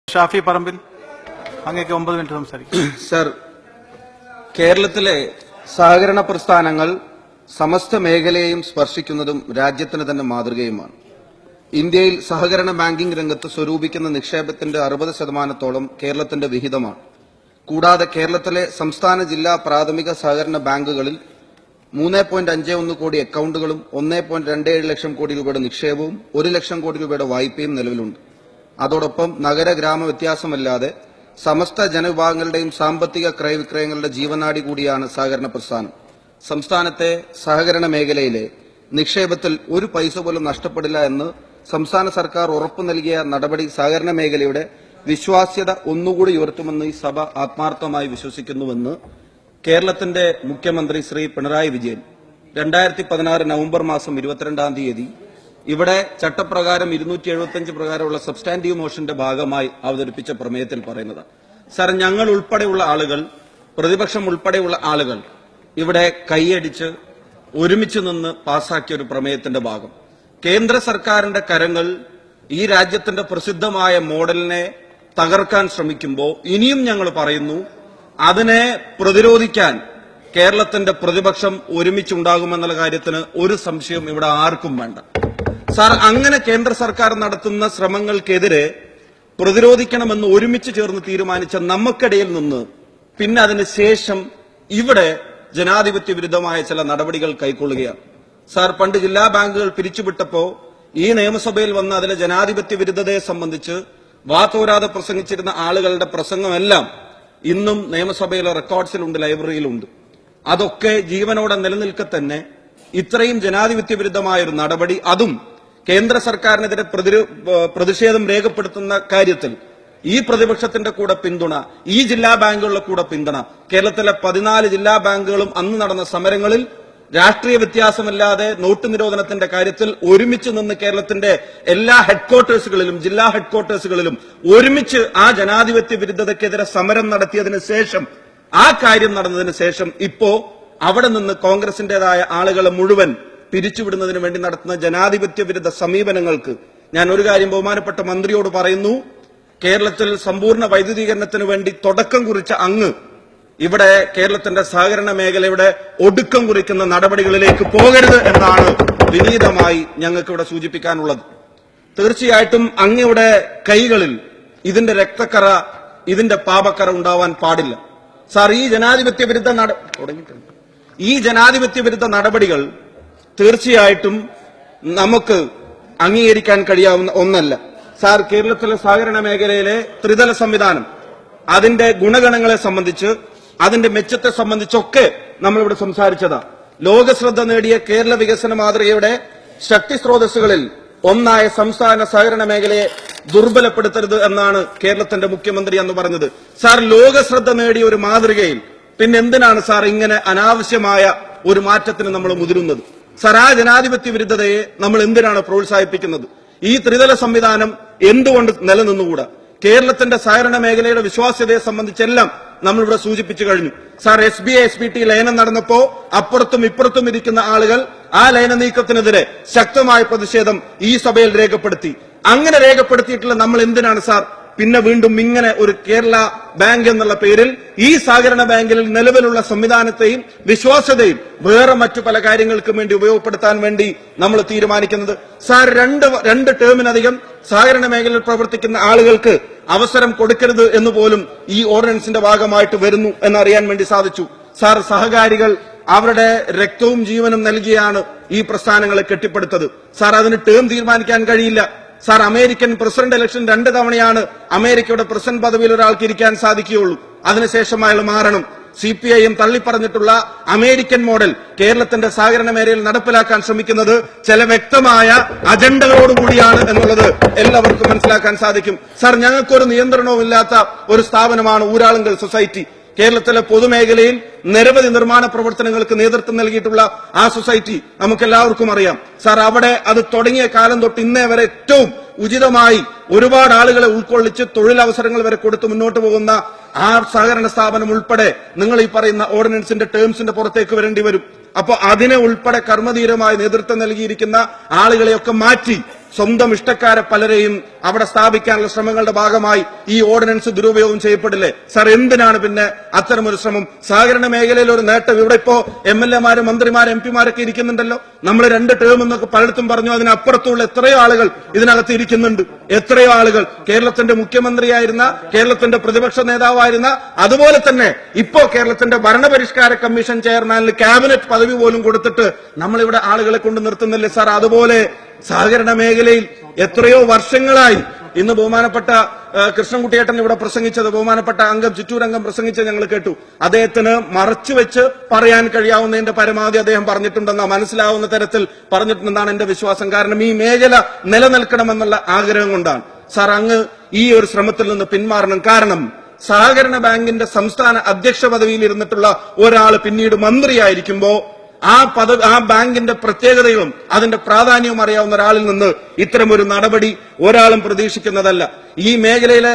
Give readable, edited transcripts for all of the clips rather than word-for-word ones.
ഷാഫി പറമ്പിൽ അങ്ങേക്ക് 9 മിനിറ്റ് സംസാരിക്കും. സർ, കേരളത്തിലെ സഹകരണ പ്രസ്ഥാനങ്ങൾ സമസ്ത മേഖലയെയും സ്പർശിക്കുന്നതും രാജ്യത്തിന് തന്നെ മാതൃകയുമാണ്. ഇന്ത്യയിൽ സഹകരണ ബാങ്കിംഗ് രംഗത്ത് സ്വരൂപിക്കുന്ന നിക്ഷേപത്തിന്റെ 60% കേരളത്തിന്റെ വിഹിതമാണ്. കൂടാതെ കേരളത്തിലെ സംസ്ഥാന ജില്ലാ പ്രാഥമിക സഹകരണ ബാങ്കുകളിൽ 3.51 കോടി അക്കൌണ്ടുകളും 1.27 ലക്ഷം കോടി രൂപയുടെ നിക്ഷേപവും 1 ലക്ഷം കോടി രൂപയുടെ വായ്പയും നിലവിലുണ്ട്. അതോടൊപ്പം നഗര ഗ്രാമ വ്യത്യാസമല്ലാതെ സമസ്ത ജനവിഭാഗങ്ങളുടെയും സാമ്പത്തിക ക്രയവിക്രയങ്ങളുടെ ജീവനാടി കൂടിയാണ് സഹകരണ പ്രസ്ഥാനം. സംസ്ഥാനത്തെ സഹകരണ മേഖലയിലെ നിക്ഷേപത്തിൽ ഒരു പൈസ പോലും നഷ്ടപ്പെടില്ല എന്ന് സംസ്ഥാന സർക്കാർ ഉറപ്പു നൽകിയ നടപടി സഹകരണ മേഖലയുടെ വിശ്വാസ്യത ഒന്നുകൂടി ഉയർത്തുമെന്ന് ഈ സഭ ആത്മാർത്ഥമായി വിശ്വസിക്കുന്നുവെന്ന് കേരളത്തിന്റെ മുഖ്യമന്ത്രി ശ്രീ പിണറായി വിജയൻ 2016 നവംബർ മാസം 22-ാം തീയതി ഇവിടെ ചട്ടപ്രകാരം 275 പ്രകാരമുള്ള സബ്സ്റ്റാൻറ്റീവ് മോഷന്റെ ഭാഗമായി അവതരിപ്പിച്ച പ്രമേയത്തിൽ പറയുന്നത്. സർ, ഞങ്ങൾ ഉൾപ്പെടെയുള്ള ആളുകൾ, പ്രതിപക്ഷം ഉൾപ്പെടെയുള്ള ആളുകൾ ഇവിടെ കൈയടിച്ച് ഒരുമിച്ച് നിന്ന് പാസാക്കിയ ഒരു പ്രമേയത്തിന്റെ ഭാഗം കേന്ദ്ര സർക്കാരിന്റെ കരങ്ങൾ ഈ രാജ്യത്തിന്റെ പ്രസിദ്ധമായ മോഡലിനെ തകർക്കാൻ ശ്രമിക്കുമ്പോൾ ഇനിയും ഞങ്ങൾ പറയുന്നു, അതിനെ പ്രതിരോധിക്കാൻ കേരളത്തിന്റെ പ്രതിപക്ഷം ഒരുമിച്ചുണ്ടാകുമെന്നുള്ള കാര്യത്തിന് ഒരു സംശയവും ഇവിടെ ആർക്കും വേണ്ട. സാർ, അങ്ങനെ കേന്ദ്ര സർക്കാർ നടത്തുന്ന ശ്രമങ്ങൾക്കെതിരെ പ്രതിരോധിക്കണമെന്ന് ഒരുമിച്ച് ചേർന്ന് തീരുമാനിച്ച നമുക്കിടയിൽ നിന്ന് പിന്നെ അതിനുശേഷം ഇവിടെ ജനാധിപത്യ വിരുദ്ധമായ ചില നടപടികൾ കൈക്കൊള്ളുകയാണ്. സാർ, പണ്ട് ജില്ലാ ബാങ്കുകൾ പിരിച്ചുവിട്ടപ്പോ ഈ നിയമസഭയിൽ വന്ന് അതിലെ ജനാധിപത്യ വിരുദ്ധതയെ സംബന്ധിച്ച് വാതോരാതെ പ്രസംഗിച്ചിരുന്ന ആളുകളുടെ പ്രസംഗമെല്ലാം ഇന്നും നിയമസഭയിലെ റെക്കോർഡ്സിലുണ്ട്, ലൈബ്രറിയിലുണ്ട്. അതൊക്കെ ജീവനോടെ നിലനിൽക്കെ തന്നെ ഇത്രയും ജനാധിപത്യ വിരുദ്ധമായ ഒരു നടപടി, അതും കേന്ദ്ര സർക്കാരിനെതിരെ പ്രതിഷേധം രേഖപ്പെടുത്തുന്ന കാര്യത്തിൽ ഈ പ്രതിപക്ഷത്തിന്റെ കൂടെ പിന്തുണ, ഈ ജില്ലാ ബാങ്കുകളുടെ കൂടെ പിന്തുണ, കേരളത്തിലെ 14 ജില്ലാ ബാങ്കുകളും അന്ന് നടന്ന സമരങ്ങളിൽ രാഷ്ട്രീയ വ്യത്യാസമില്ലാതെ നോട്ട് നിരോധനത്തിന്റെ കാര്യത്തിൽ ഒരുമിച്ച് നിന്ന് കേരളത്തിന്റെ എല്ലാ ഹെഡ്ക്വാർട്ടേഴ്സുകളിലും ജില്ലാ ഹെഡ്ക്വാർട്ടേഴ്സുകളിലും ഒരുമിച്ച് ആ ജനാധിപത്യ വിരുദ്ധതയ്ക്കെതിരെ സമരം നടത്തിയതിനു ശേഷം, ആ കാര്യം നടന്നതിന് ശേഷം ഇപ്പോ അവിടെ നിന്ന് കോൺഗ്രസിന്റേതായ ആളുകളെ മുഴുവൻ പിരിച്ചുവിടുന്നതിന് വേണ്ടി നടത്തുന്ന ജനാധിപത്യ വിരുദ്ധ സമീപനങ്ങൾക്ക് ഞാൻ ഒരു കാര്യം ബഹുമാനപ്പെട്ട മന്ത്രിയോട് പറയുന്നു. കേരളത്തിൽ സമ്പൂർണ്ണ വൈദ്യുതീകരണത്തിന് വേണ്ടി തുടക്കം കുറിച്ച അങ്ങ് ഇവിടെ കേരളത്തിന്റെ സഹകരണ മേഖലയുടെ ഒടുക്കം കുറിക്കുന്ന നടപടികളിലേക്ക് പോകരുത് എന്നാണ് വിനീതമായി ഞങ്ങൾക്ക് ഇവിടെ സൂചിപ്പിക്കാനുള്ളത്. തീർച്ചയായിട്ടും അങ്ങയുടെ കൈകളിൽ ഇതിന്റെ രക്തക്കറ, ഇതിന്റെ പാപക്കറ ഉണ്ടാവാൻ പാടില്ല. സാർ, ഈ ജനാധിപത്യ വിരുദ്ധ നടപടികൾ തീർച്ചയായിട്ടും നമുക്ക് അംഗീകരിക്കാൻ കഴിയാവുന്ന ഒന്നല്ല. സാർ, കേരളത്തിലെ സഹകരണ മേഖലയിലെ ത്രിതല സംവിധാനം, അതിന്റെ ഗുണഗണങ്ങളെ സംബന്ധിച്ച്, അതിന്റെ മെച്ചത്തെ സംബന്ധിച്ചൊക്കെ നമ്മളിവിടെ സംസാരിച്ചതാ. ലോകശ്രദ്ധ നേടിയ കേരള വികസന മാതൃകയുടെ ശക്തി സ്രോതസ്സുകളിൽ ഒന്നായ സംസ്ഥാന സഹകരണ മേഖലയെ ദുർബലപ്പെടുത്തരുത് എന്നാണ് കേരളത്തിന്റെ മുഖ്യമന്ത്രി എന്ന് പറഞ്ഞത്. സാർ, ലോകശ്രദ്ധ നേടിയ ഒരു മാതൃകയിൽ പിന്നെ എന്തിനാണ് സാർ ഇങ്ങനെ അനാവശ്യമായ ഒരു മാറ്റത്തിന് നമ്മൾ മുതിരുന്നത്? സാർ, ആ ജനാധിപത്യ വിരുദ്ധതയെ നമ്മൾ എന്തിനാണ് പ്രോത്സാഹിപ്പിക്കുന്നത്? ഈ ത്രിതല സംവിധാനം എന്തുകൊണ്ട് നിലനിന്നുകൂടാ? കേരളത്തിന്റെ സഹകരണ മേഖലയുടെ വിശ്വാസ്യതയെ സംബന്ധിച്ചെല്ലാം നമ്മളിവിടെ സൂചിപ്പിച്ചു കഴിഞ്ഞു. സാർ, SBI SPT ലയനം നടന്നപ്പോ അപ്പുറത്തും ഇപ്പുറത്തും ഇരിക്കുന്ന ആളുകൾ ആ ലയന നീക്കത്തിനെതിരെ ശക്തമായ പ്രതിഷേധം ഈ സഭയിൽ രേഖപ്പെടുത്തി. അങ്ങനെ രേഖപ്പെടുത്തിയിട്ടുള്ള നമ്മൾ എന്തിനാണ് സാർ പിന്നെ വീണ്ടും ഇങ്ങനെ ഒരു കേരള ബാങ്ക് എന്നുള്ള പേരിൽ ഈ സഹകരണ ബാങ്കിൽ നിലവിലുള്ള സംവിധാനത്തെയും വിശ്വാസ്യതയും വേറെ മറ്റു പല കാര്യങ്ങൾക്കും വേണ്ടി ഉപയോഗപ്പെടുത്താൻ വേണ്ടി നമ്മൾ തീരുമാനിക്കുന്നത്? സാർ, രണ്ട് ടേമിനധികം സഹകരണ മേഖലയിൽ പ്രവർത്തിക്കുന്ന ആളുകൾക്ക് അവസരം കൊടുക്കരുത് എന്ന് പോലും ഈ ഓർഡിനൻസിന്റെ ഭാഗമായിട്ട് വരുന്നു എന്നറിയാൻ വേണ്ടി സാധിച്ചു. സാർ, സഹകാരികൾ അവരുടെ രക്തവും ജീവനും നൽകിയാണ് ഈ പ്രസ്ഥാനങ്ങളെ കെട്ടിപ്പടുത്തത്. സാർ, അതിന് ടേം തീരുമാനിക്കാൻ കഴിയില്ല. സാർ, അമേരിക്കൻ പ്രസിഡന്റ് ഇലക്ഷൻ 2 തവണയാണ് അമേരിക്കയുടെ പ്രസിഡന്റ് പദവിയിൽ ഒരാൾക്ക് ഇരിക്കാൻ സാധിക്കുകയുള്ളൂ. അതിനുശേഷം അയാൾ മാറണം. CPIM തള്ളിപ്പറഞ്ഞിട്ടുള്ള അമേരിക്കൻ മോഡൽ കേരളത്തിന്റെ സഹകരണ മേഖലയിൽ നടപ്പിലാക്കാൻ ശ്രമിക്കുന്നത് ചില വ്യക്തമായ അജണ്ടകളോടുകൂടിയാണ് എന്നുള്ളത് എല്ലാവർക്കും മനസ്സിലാക്കാൻ സാധിക്കും. സാർ, ഞങ്ങൾക്കൊരു നിയന്ത്രണവുമില്ലാത്ത ഒരു സ്ഥാപനമാണ് ഊരാളുങ്കൽ സൊസൈറ്റി. കേരളത്തിലെ പൊതുമേഖലയിൽ നിരവധി നിർമ്മാണ പ്രവർത്തനങ്ങൾക്ക് നേതൃത്വം നൽകിയിട്ടുള്ള ആ സൊസൈറ്റി നമുക്കെല്ലാവർക്കും അറിയാം. സാർ, അവിടെ അത് തുടങ്ങിയ കാലം തൊട്ട് ഇന്നേ വരെ ഏറ്റവും ഉചിതമായി ഒരുപാട് ആളുകളെ ഉൾക്കൊള്ളിച്ച് തൊഴിലവസരങ്ങൾ വരെ കൊടുത്ത് മുന്നോട്ട് പോകുന്ന ആ സഹകരണ സ്ഥാപനം ഉൾപ്പെടെ നിങ്ങൾ ഈ പറയുന്ന ഓർഡിനൻസിന്റെ ടേംസിന്റെ പുറത്തേക്ക് വരേണ്ടി വരും. അപ്പൊ അതിനെ ഉൾപ്പെടെ കർമ്മധീരമായി നേതൃത്വം നൽകിയിരിക്കുന്ന ആളുകളെയൊക്കെ മാറ്റി സ്വന്തം ഇഷ്ടക്കാരെ പലരെയും അവിടെ സ്ഥാപിക്കാനുള്ള ശ്രമങ്ങളുടെ ഭാഗമായി ഈ ഓർഡിനൻസ് ദുരുപയോഗം ചെയ്യപ്പെടില്ലേ? സാർ, എന്തിനാണ് പിന്നെ അത്തരമൊരു ശ്രമം? സഹകരണ മേഖലയിൽ ഒരു നേട്ടം ഇവിടെ ഇപ്പോ MLA-മാരും മന്ത്രിമാരും MP-മാരൊക്കെ ഇരിക്കുന്നുണ്ടല്ലോ. നമ്മൾ 2 ടേം എന്നൊക്കെ പലയിടത്തും പറഞ്ഞു. അതിനപ്പുറത്തുള്ള എത്രയോ ആളുകൾ ഇതിനകത്ത് ഇരിക്കുന്നുണ്ട്. എത്രയോ ആളുകൾ കേരളത്തിന്റെ മുഖ്യമന്ത്രിയായിരുന്ന, കേരളത്തിന്റെ പ്രതിപക്ഷ നേതാവായിരുന്ന, അതുപോലെ തന്നെ ഇപ്പോ കേരളത്തിന്റെ ഭരണപരിഷ്കാര കമ്മീഷൻ ചെയർമാനിൽ ക്യാബിനറ്റ് പദവി പോലും കൊടുത്തിട്ട് നമ്മളിവിടെ ആളുകളെ കൊണ്ട് നിർത്തുന്നില്ലേ സാർ? അതുപോലെ സഹകരണ മേഖലയിൽ എത്രയോ വർഷങ്ങളായി ഇന്ന് ബഹുമാനപ്പെട്ട കൃഷ്ണൻകുട്ടിയേട്ടൻ ഇവിടെ പ്രസംഗിച്ചത്, ബഹുമാനപ്പെട്ട അംഗം ചിറ്റൂരംഗം പ്രസംഗിച്ചത് ഞങ്ങൾ കേട്ടു. അദ്ദേഹത്തിന് മറച്ചുവെച്ച് പറയാൻ കഴിയാവുന്നതിന്റെ പരമാവധി അദ്ദേഹം പറഞ്ഞിട്ടുണ്ടെന്ന, മനസ്സിലാവുന്ന തരത്തിൽ പറഞ്ഞിട്ടുണ്ടെന്നാണ് എന്റെ വിശ്വാസം. കാരണം ഈ മേഖല നിലനിൽക്കണമെന്നുള്ള ആഗ്രഹം കൊണ്ടാണ്. സാർ, അങ്ങ് ഈ ഒരു ശ്രമത്തിൽ നിന്ന് പിന്മാറണം. കാരണം സഹകരണ ബാങ്കിന്റെ സംസ്ഥാന അധ്യക്ഷ പദവിയിൽ ഇരുന്നിട്ടുള്ള ഒരാൾ പിന്നീട് മന്ത്രിയായിരിക്കുമ്പോ ആ ബാങ്കിന്റെ പ്രത്യേകതകളും അതിന്റെ പ്രാധാന്യവും അറിയാവുന്ന ഒരാളിൽ നിന്ന് ഇത്തരമൊരു നടപടി ഒരാളും പ്രതീക്ഷിക്കുന്നതല്ല. ഈ മേഖലയിലെ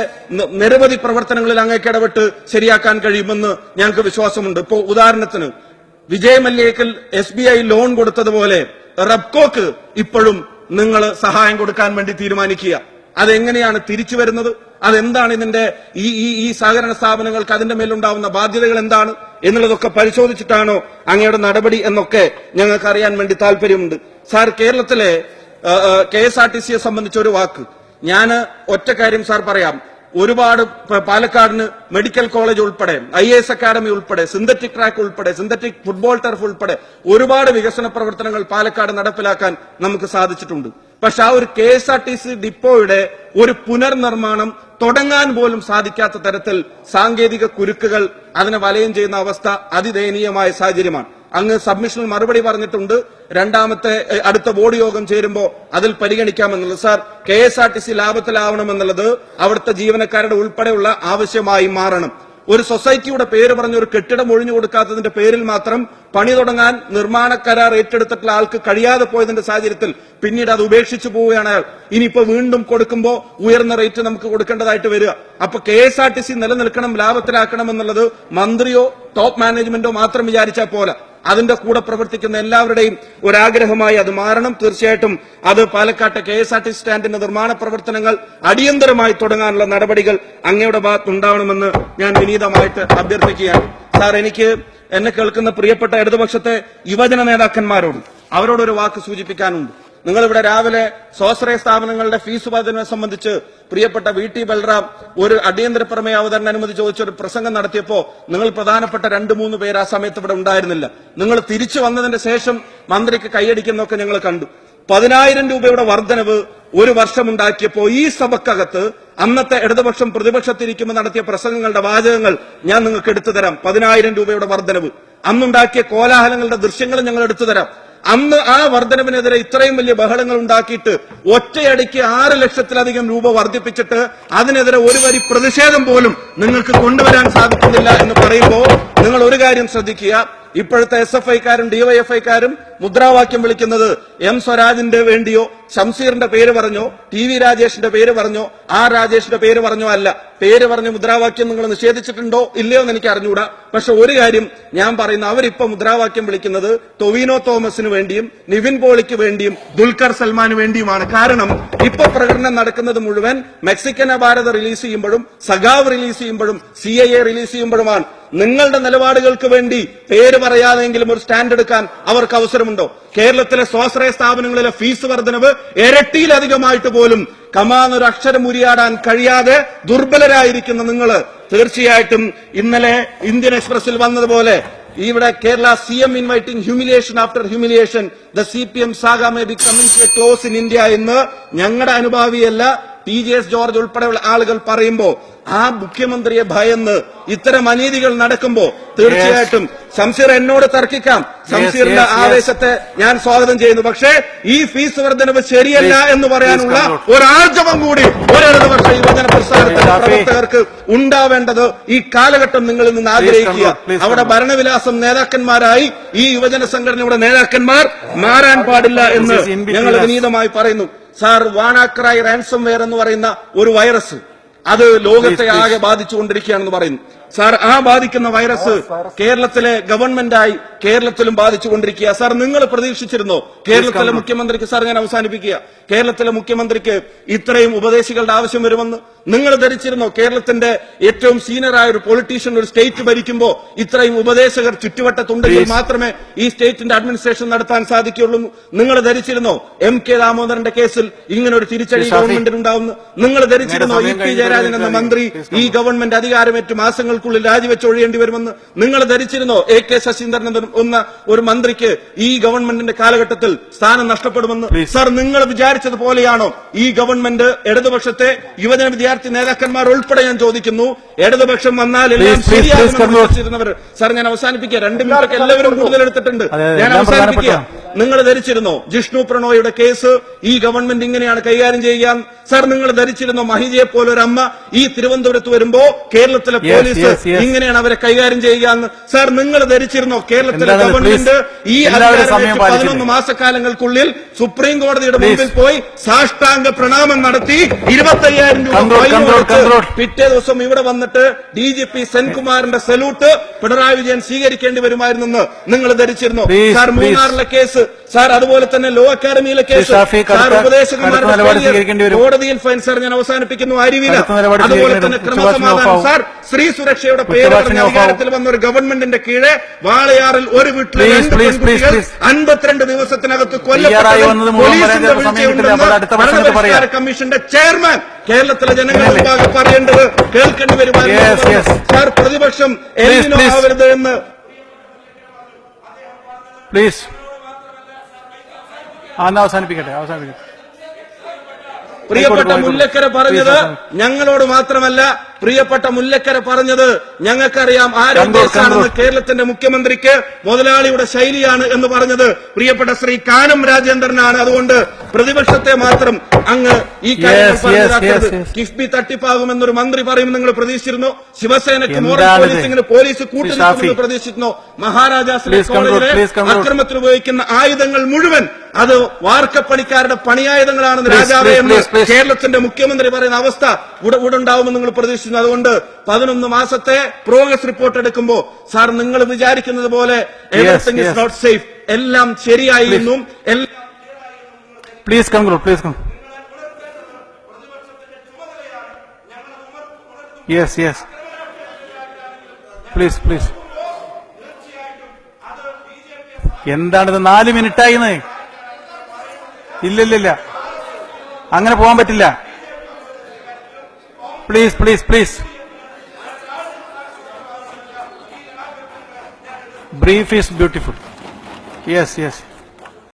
നിരവധി പ്രവർത്തനങ്ങളിൽ അങ്ങേക്ക് ഇടപെട്ട് ശരിയാക്കാൻ കഴിയുമെന്ന് ഞങ്ങൾക്ക് വിശ്വാസമുണ്ട്. ഇപ്പോ ഉദാഹരണത്തിന് വിജയ് മല്യയ്ക്കൽ SBI ലോൺ കൊടുത്തതുപോലെ റബ്കോക്ക് ഇപ്പോഴും നിങ്ങൾ സഹായം കൊടുക്കാൻ വേണ്ടി തീരുമാനിക്കുക. അതെങ്ങനെയാണ് തിരിച്ചു വരുന്നത്? അതെന്താണ് ഇതിന്റെ ഈ സഹകരണ സ്ഥാപനങ്ങൾക്ക് അതിന്റെ മേലുണ്ടാവുന്ന ബാധ്യതകൾ എന്താണ് എന്നുള്ളതൊക്കെ പരിശോധിച്ചിട്ടാണോ അങ്ങയുടെ നടപടി എന്നൊക്കെ ഞങ്ങൾക്ക് അറിയാൻ വേണ്ടി താല്പര്യമുണ്ട്. സാർ, കേരളത്തിലെ KSRTCയെ സംബന്ധിച്ച ഒരു വാക്ക് ഞാൻ ഒറ്റ കാര്യം സാർ പറയാം. ഒരുപാട് പാലക്കാടിന് മെഡിക്കൽ കോളേജ് ഉൾപ്പെടെ, IAS അക്കാദമി ഉൾപ്പെടെ, സിന്തറ്റിക് ട്രാക്ക് ഉൾപ്പെടെ, സിന്തറ്റിക് ഫുട്ബോൾ ടർഫ് ഉൾപ്പെടെ ഒരുപാട് വികസന പ്രവർത്തനങ്ങൾ പാലക്കാട് നടപ്പിലാക്കാൻ നമുക്ക് സാധിച്ചിട്ടുണ്ട്. പക്ഷെ ആ ഒരു KSRTC ഡിപ്പോയുടെ ഒരു പുനർനിർമ്മാണം തുടങ്ങാൻ പോലും സാധിക്കാത്ത തരത്തിൽ സാങ്കേതിക കുരുക്കുകൾ അതിനെ വലയം ചെയ്യുന്ന അവസ്ഥ അതിദയനീയമായ സാഹചര്യമാണ്. അങ്ങ് സബ്മിഷനിൽ മറുപടി പറഞ്ഞിട്ടുണ്ട്, അടുത്ത ബോർഡ് യോഗം ചേരുമ്പോൾ അതിൽ പരിഗണിക്കാമെന്നുള്ളത്. സാർ, KSRTC ലാഭത്തിലാവണമെന്നുള്ളത് അവിടുത്തെ ജീവനക്കാരുടെ ഉൾപ്പെടെയുള്ള ആവശ്യമായി മാറണം. ഒരു സൊസൈറ്റിയുടെ പേര് പറഞ്ഞ് ഒരു കെട്ടിടം ഒഴിഞ്ഞു കൊടുക്കാത്തതിന്റെ പേരിൽ മാത്രം പണി തുടങ്ങാൻ നിർമ്മാണ കരാർ ഏറ്റെടുത്തിട്ടുള്ള ആൾക്ക് കഴിയാതെ പോയതിന്റെ സാഹചര്യത്തിൽ പിന്നീട് അത് ഉപേക്ഷിച്ചു പോവുകയാണ് അയാൾ. ഇനിയിപ്പോ വീണ്ടും കൊടുക്കുമ്പോൾ ഉയർന്ന റേറ്റ് നമുക്ക് കൊടുക്കേണ്ടതായിട്ട് വരിക. അപ്പൊ KSRTC നിലനിൽക്കണം, ലാഭത്തിലാക്കണം എന്നുള്ളത് മന്ത്രിയോ ടോപ്പ് മാനേജ്മെന്റോ മാത്രം വിചാരിച്ചാൽ പോരാ. അതിന്റെ കൂടെ പ്രവർത്തിക്കുന്ന എല്ലാവരുടെയും ഒരാഗ്രഹമായി അത് മാറണം. തീർച്ചയായിട്ടും അത് പാലക്കാട്ടെ KSRTC സ്റ്റാൻഡിന്റെ നിർമ്മാണ പ്രവർത്തനങ്ങൾ അടിയന്തരമായി തുടങ്ങാനുള്ള നടപടികൾ അങ്ങയുടെ ഭാഗത്തുണ്ടാവണമെന്ന് ഞാൻ വിനീതമായിട്ട് അഭ്യർത്ഥിക്കുകയാണ്. സാർ, എനിക്ക് എന്നെ കേൾക്കുന്ന പ്രിയപ്പെട്ട ഇടതുപക്ഷത്തെ യുവജന നേതാക്കന്മാരോട് അവരോടൊരു വാക്ക് സൂചിപ്പിക്കാനുണ്ട്. നിങ്ങളിവിടെ രാവിലെ സ്വാശ്രയ സ്ഥാപനങ്ങളുടെ ഫീസ് വർധനയെ സംബന്ധിച്ച് പ്രിയപ്പെട്ട VT ബൽറാം ഒരു അടിയന്തര പ്രമേയ അവതരണ അനുമതി ചോദിച്ച ഒരു പ്രസംഗം നടത്തിയപ്പോ നിങ്ങൾ പ്രധാനപ്പെട്ട 2-3 പേര് ആ സമയത്ത് ഇവിടെ ഉണ്ടായിരുന്നില്ല. നിങ്ങൾ തിരിച്ചു വന്നതിന്റെ ശേഷം മന്ത്രിക്ക് കൈയടിക്കുന്നൊക്കെ ഞങ്ങൾ കണ്ടു. 10,000 രൂപയുടെ വർധനവ് ഒരു വർഷമുണ്ടാക്കിയപ്പോ ഈ സഭക്കകത്ത് അന്നത്തെ ഇടതുപക്ഷം പ്രതിപക്ഷത്തിരിക്കുമ്പോൾ നടത്തിയ പ്രസംഗങ്ങളുടെ വാചകങ്ങൾ ഞാൻ നിങ്ങൾക്ക് എടുത്തു തരാം. 10,000 രൂപയുടെ വർധനവ്, അന്നുണ്ടാക്കിയ കോലാഹലങ്ങളുടെ ദൃശ്യങ്ങൾ ഞങ്ങൾ എടുത്തു തരാം. അന്ന് ആ വർധനവിനെതിരെ ഇത്രയും വലിയ ബഹളങ്ങൾ ഉണ്ടാക്കിയിട്ട് ഒറ്റയടിക്ക് 6 ലക്ഷത്തിലധികം രൂപ വർദ്ധിപ്പിച്ചിട്ട് അതിനെതിരെ ഒരു വരി പ്രതിഷേധം പോലും നിങ്ങൾക്ക് കൊണ്ടുവരാൻ സാധിക്കുന്നില്ല എന്ന് പറയുമ്പോൾ നിങ്ങൾ ഒരു കാര്യം ശ്രദ്ധിക്കുക. ഇപ്പോഴത്തെ SFI-ക്കാരും DYFI-ക്കാരും മുദ്രാവാക്യം വിളിക്കുന്നത് M സ്വരാജിന്റെ വേണ്ടിയോ ഷംസീറിന്റെ പേര് പറഞ്ഞോ TV രാജേഷിന്റെ പേര് പറഞ്ഞോ രാജേഷിന്റെ പേര് പറഞ്ഞോ അല്ല. പേര് പറഞ്ഞ് മുദ്രാവാക്യം നിങ്ങൾ നിഷേധിച്ചിട്ടുണ്ടോ ഇല്ലയോ എന്ന് എനിക്ക് അറിഞ്ഞുകൂടാ. പക്ഷെ ഒരു കാര്യം ഞാൻ പറയുന്ന, അവരിപ്പോ മുദ്രാവാക്യം വിളിക്കുന്നത് ടൊവിനോ തോമസിന് വേണ്ടിയും നിവിൻ പോളിക്ക് വേണ്ടിയും ദുൽഖർ സൽമാന് വേണ്ടിയുമാണ്. കാരണം ഇപ്പൊ പ്രകടനം നടക്കുന്നത് മുഴുവൻ മെക്സിക്കൻ ഭാരത് റിലീസ് ചെയ്യുമ്പോഴും സഖാവ് റിലീസ് ചെയ്യുമ്പോഴും CIA റിലീസ് ചെയ്യുമ്പോഴുമാണ്. നിങ്ങളുടെ നിലപാടുകൾക്ക് വേണ്ടി പേര് പറയാതെങ്കിലും ഒരു സ്റ്റാൻഡ് എടുക്കാൻ അവർക്ക് അവസരമുണ്ടോ? കേരളത്തിലെ സ്വാശ്രയ സ്ഥാപനങ്ങളിലെ ഫീസ് വർധനവ് ഇരട്ടിയിലധികമായിട്ട് പോലും കമാന്നൊരു അക്ഷരം ഉരിയാടാൻ കഴിയാതെ ദുർബലരായിരിക്കുന്ന നിങ്ങൾ തീർച്ചയായിട്ടും ഇന്നലെ ഇന്ത്യൻ എക്സ്പ്രസിൽ വന്നതുപോലെ ഇവിടെ Kerala CM inviting humiliation after humiliation the CPM saga may be coming to a close in India എന്ന് ഞങ്ങളുടെ അനുഭാവിയല്ല TJS ജോർജ് ഉൾപ്പെടെയുള്ള ആളുകൾ പറയുമ്പോ ആ മുഖ്യമന്ത്രിയെ ഭയന്ന് ഇത്തരം അനീതികൾ നടക്കുമ്പോ തീർച്ചയായിട്ടും ശംസീർ എന്നോട് തർക്കിക്കാം. ശംസീറിന്റെ ആവേശത്തെ ഞാൻ സ്വാഗതം ചെയ്യുന്നു. പക്ഷേ ഈ ഫീസ് വർധനവ് ശരിയല്ല എന്ന് പറയാനുള്ള ഒരാർജവം കൂടി ഒരിടതുപക്ഷ യുവജന പ്രസ്ഥാനത്തിന്റെ പ്രവർത്തകർക്ക് ഉണ്ടാവേണ്ടത് ഈ കാലഘട്ടം നിങ്ങളിൽ നിന്ന് ആഗ്രഹിക്കുക. അവിടെ ഭരണവിലാസം നേതാക്കന്മാരായി ഈ യുവജന സംഘടനയുടെ നേതാക്കന്മാർ മാറാൻ പാടില്ല എന്ന് ഞങ്ങൾ വിനീതമായി പറയുന്നു. സാർ, വാണാക്രായ് റാൻസം വെയർ എന്ന് പറയുന്ന ഒരു വൈറസ് അത് ലോകത്തെ ആകെ ബാധിച്ചുകൊണ്ടിരിക്കുകയാണെന്ന് പറയുന്നു. സാർ, ആ ബാധിക്കുന്ന വൈറസ് കേരളത്തിലെ ഗവൺമെന്റായി കേരളത്തിലും ബാധിച്ചുകൊണ്ടിരിക്കുക. സാർ, നിങ്ങൾ പ്രതീക്ഷിച്ചിരുന്നോ കേരളത്തിലെ മുഖ്യമന്ത്രിക്ക്, സാർ ഞാൻ അവസാനിപ്പിക്കുക, കേരളത്തിലെ മുഖ്യമന്ത്രിക്ക് ഇത്രയും ഉപദേശികളുടെ ആവശ്യം വരുമെന്ന് നിങ്ങൾ ധരിച്ചിരുന്നോ? കേരളത്തിന്റെ ഏറ്റവും സീനിയറായ ഒരു പൊളിറ്റീഷ്യൻ ഒരു സ്റ്റേറ്റ് ഭരിക്കുമ്പോൾ ഇത്രയും ഉപദേശകർ ചുറ്റുവട്ടത്തുണ്ടെങ്കിൽ മാത്രമേ ഈ സ്റ്റേറ്റിന്റെ അഡ്മിനിസ്ട്രേഷൻ നടത്താൻ സാധിക്കുകയുള്ളൂ. നിങ്ങൾ ധരിച്ചിരുന്നോ MK ദാമോദരന്റെ കേസിൽ ഇങ്ങനെ ഒരു തിരിച്ചടി ഗവൺമെന്റിന് ഉണ്ടാവുന്നു? നിങ്ങൾ ധരിച്ചിരുന്നോ EP ജയരാജൻ എന്ന മന്ത്രി ഈ ഗവൺമെന്റ് അധികാരമേറ്റ് മാസങ്ങൾക്കുള്ളിൽ രാജിവെച്ചൊഴിയേണ്ടി വരുമെന്ന്? നിങ്ങൾ ധരിച്ചിരുന്നോ AK ശശീന്ദ്രൻ എന്ന ഒരു മന്ത്രിക്ക് ഈ ഗവൺമെന്റിന്റെ കാലഘട്ടത്തിൽ സ്ഥാനം നഷ്ടപ്പെടുമെന്ന്? സാർ, നിങ്ങൾ വിചാരിച്ചതുപോലെയാണോ ഈ ഗവൺമെന്റ്? ഇടതുപക്ഷത്തെ യുവജന വിദ്യാർത്ഥി നേതാക്കന്മാർ ഉൾപ്പെടെ ഞാൻ ചോദിക്കുന്നു, ഇടതുപക്ഷം വന്നാൽ എല്ലാം ശരിയാകുമെന്ന് വിശ്വസിച്ചിരുന്നവർ. സാർ, ഞാൻ അവസാനിപ്പിക്കുക, 2 മിനിറ്റൊക്കെ എല്ലാവരും കൂടുതൽ എടുത്തിട്ടുണ്ട്. ഞാൻ അവസാനിപ്പിക്കുക. നിങ്ങൾ ധരിച്ചിരുന്നോ ജിഷ്ണു പ്രണോയുടെ കേസ് ഈ ഗവൺമെന്റ് ഇങ്ങനെയാണ് കൈകാര്യം ചെയ്യുക? സാർ, നിങ്ങൾ ധരിച്ചിരുന്നോ മഹിജയെ പോലെ ഒരു അമ്മ ഈ തിരുവനന്തപുരത്ത് വരുമ്പോ കേരളത്തിലെ പോലീസ് ഇങ്ങനെയാണ് അവരെ കൈകാര്യം ചെയ്യുക എന്ന്? സാർ, നിങ്ങൾ ധരിച്ചിരുന്നോ കേരളത്തിലെ ഗവൺമെന്റ് ഈ 11 മാസക്കാലങ്ങൾക്കുള്ളിൽ സുപ്രീം കോടതിയുടെ മുമ്പിൽ പോയി സാഷ്ടാംഗ പ്രണാമം നടത്തി 25,000 രൂപ പിറ്റേ ദിവസം ഇവിടെ വന്നിട്ട് DGP സെൻകുമാറിന്റെ സല്യൂട്ട് പിണറായി വിജയൻ സ്വീകരിക്കേണ്ടി വരുമായിരുന്നെന്ന് നിങ്ങൾ ധരിച്ചിരുന്നോ? സാർ, മൂന്നാറിലെ കേസ്, സാർ അതുപോലെ തന്നെ ലോ അക്കാദമിയിലെ കേസ്, സാർ ഉപദേശകന്മാരുടെ കോടതിയിൽ ഫൈൻ. സാർ, ഞാൻ അവസാനിപ്പിക്കുന്നു. അരുവില, അതുപോലെ തന്നെ ക്രമസമാധാനം. സാർ, സ്ത്രീ സുരക്ഷയുടെ പേര് പറഞ്ഞ അധികാരത്തിൽ വന്ന ഒരു ഗവൺമെന്റിന്റെ കീഴെ വാളയാറിൽ ഒരു വീട്ടിലെ 2 പെൺകുട്ടികൾ 52 ദിവസത്തിനകത്ത് കൊല്ലപ്പെട്ടത് പോലീസിന്റെ വീഴ്ചയുണ്ടെന്ന് കമ്മീഷന്റെ ചെയർമാൻ കേരളത്തിലെ ജനങ്ങളുടെ മുമ്പാകെ പറയേണ്ടത് കേൾക്കേണ്ടി വരുമായിരുന്നു. സാർ, പ്രതിപക്ഷം എലിനോ ആവരുത് എന്ന് പ്ലീസ് അവസാനിപ്പിക്കട്ടെ. പ്രിയപ്പെട്ട മുല്ലക്കര പറഞ്ഞത് ഞങ്ങളോട് മാത്രമല്ല, പ്രിയപ്പെട്ട മുല്ലക്കര പറഞ്ഞത് ഞങ്ങൾക്കറിയാം ആരോഗ്യമാണെന്ന്. കേരളത്തിന്റെ മുഖ്യമന്ത്രിക്ക് മുതലാളിയുടെ ശൈലിയാണ് എന്ന് പറഞ്ഞത് പ്രിയപ്പെട്ട ശ്രീ കാനം രാജേന്ദ്രനാണ്. അതുകൊണ്ട് പ്രതിപക്ഷത്തെ മാത്രം അങ്ങ് ഈ കാര്യങ്ങൾ പറഞ്ഞതാക്കരുത്. കിഫ്ബി തട്ടിപ്പാകുമെന്നൊരു മന്ത്രി പറയും നിങ്ങൾ പ്രതീക്ഷിച്ചിരുന്നോ? ശിവസേനയ്ക്ക് മോറൽ പോലീസിംഗിന് പോലീസ് കൂട്ടുനിൽക്കുമെന്ന് പ്രതീക്ഷിച്ചിരുന്നോ? മഹാരാജാസിലെ കോളേജിലെ അക്രമത്തിൽ ഉപയോഗിക്കുന്ന ആയുധങ്ങൾ മുഴുവൻ അത് വാർക്കപ്പണിക്കാരുടെ പണിയായുധങ്ങളാണെന്ന് രാജാവേ എന്ന് കേരളത്തിന്റെ മുഖ്യമന്ത്രി പറയുന്ന അവസ്ഥ ഉടനുണ്ടാവുമെന്ന് നിങ്ങൾ പ്രതീക്ഷിച്ചു. അതുകൊണ്ട് 11 മാസത്തെ പ്രോഗ്രസ് റിപ്പോർട്ട് എടുക്കുമ്പോൾ സാർ, നിങ്ങൾ വിചാരിക്കുന്നത് പോലെ എവറിത്തിങ് ഇസ് നോട്ട് സേഫ്, എല്ലാം ശരിയായിരുന്നു. Please conclude. Yes please. എന്താണിത്? 4 മിനിറ്റായിന്ന്. ഇല്ല, അങ്ങനെ പോകാൻ പറ്റില്ല. Please. Brief is beautiful. Yes.